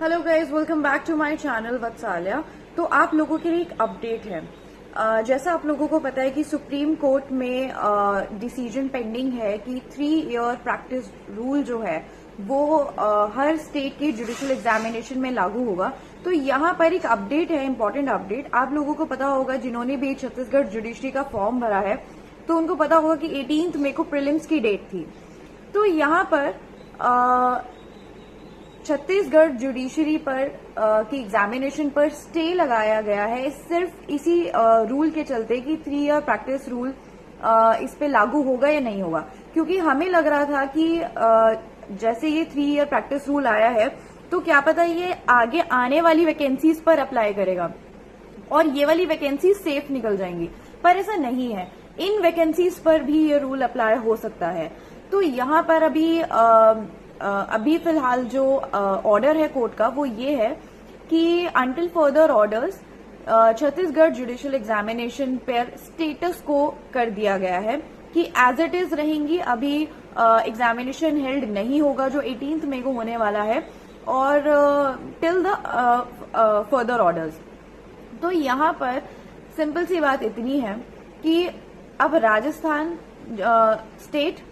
Hello guys, welcome back to my channel Vatsalya. तो आप लोगों के लिए एक अपडेट है। जैसा आप लोगों को पता है कि सुप्रीम कोर्ट में डिसीजन पेंडिंग है कि 3 ईयर प्रैक्टिस रूल जो है वो हर स्टेट के जुडिशियल एग्जामिनेशन में लागू होगा। तो यहाँ पर एक अपडेट है, इम्पोर्टेंट अपडेट। आप लोगों को पता होगा, जिन्होंने भी छत्तीसगढ़ जुडिशरी का फॉर्म भरा है तो उनको पता होगा कि 18 मई को प्रीलिम्स की डेट थी। तो यहाँ पर छत्तीसगढ़ जुडिशरी पर की एग्जामिनेशन पर स्टे लगाया गया है, सिर्फ इसी रूल के चलते कि 3 ईयर प्रैक्टिस रूल इस पे लागू होगा या नहीं होगा। क्योंकि हमें लग रहा था कि जैसे ये 3 ईयर प्रैक्टिस रूल आया है तो क्या पता ये आगे आने वाली वैकेंसीज पर अप्लाई करेगा और ये वाली वैकेंसीज सेफ निकल जाएंगी, पर ऐसा नहीं है। इन वैकेंसीज पर भी ये रूल अप्लाई हो सकता है। तो यहाँ पर अभी फिलहाल जो ऑर्डर है कोर्ट का वो ये है कि until further orders Chhattisgarh judicial examination पर स्टेटस को कर दिया गया है कि एज इट इज रहेंगी। अभी एग्जामिनेशन हेल्ड नहीं होगा जो 18 मई को होने वाला है, और टिल द फर्दर ऑर्डर्स। तो यहाँ पर सिंपल सी बात इतनी है कि अब राजस्थान स्टेट,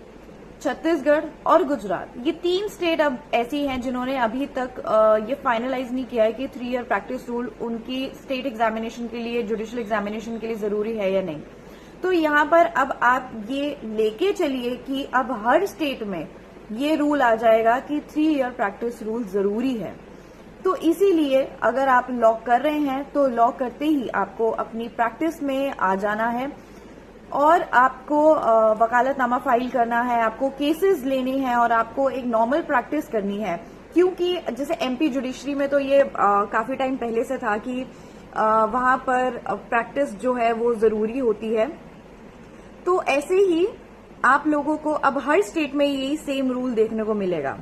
छत्तीसगढ़ और गुजरात, ये 3 स्टेट अब ऐसी हैं जिन्होंने अभी तक ये फाइनलाइज नहीं किया है कि 3 ईयर प्रैक्टिस रूल उनकी स्टेट एग्जामिनेशन के लिए, जुडिशियल एग्जामिनेशन के लिए जरूरी है या नहीं। तो यहाँ पर अब आप ये लेके चलिए कि अब हर स्टेट में ये रूल आ जाएगा कि 3 ईयर प्रैक्टिस रूल जरूरी है। तो इसीलिए अगर आप लॉक कर रहे हैं तो लॉक करते ही आपको अपनी प्रैक्टिस में आ जाना है और आपको वकालतनामा फाइल करना है, आपको केसेस लेने हैं और आपको एक नॉर्मल प्रैक्टिस करनी है। क्योंकि जैसे एमपी जुडिशरी में तो ये काफी टाइम पहले से था कि वहां पर प्रैक्टिस जो है वो जरूरी होती है। तो ऐसे ही आप लोगों को अब हर स्टेट में यही सेम रूल देखने को मिलेगा,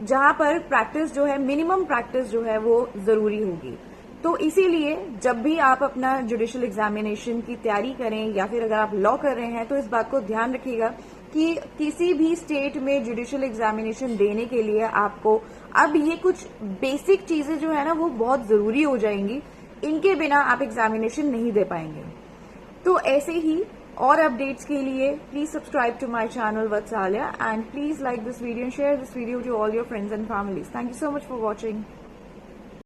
जहां पर प्रैक्टिस जो है, मिनिमम प्रैक्टिस जो है वो जरूरी होगी। तो इसीलिए जब भी आप अपना जुडिशियल एग्जामिनेशन की तैयारी करें या फिर अगर आप लॉ कर रहे हैं तो इस बात को ध्यान रखिएगा कि किसी भी स्टेट में जुडिशियल एग्जामिनेशन देने के लिए आपको अब ये कुछ बेसिक चीजें जो है ना वो बहुत जरूरी हो जाएंगी। इनके बिना आप एग्जामिनेशन नहीं दे पाएंगे। तो ऐसे ही और अपडेट्स के लिए please subscribe to my channel Vatsalya and please like this video and share this video to all your friends and families. Thank you so much for watching.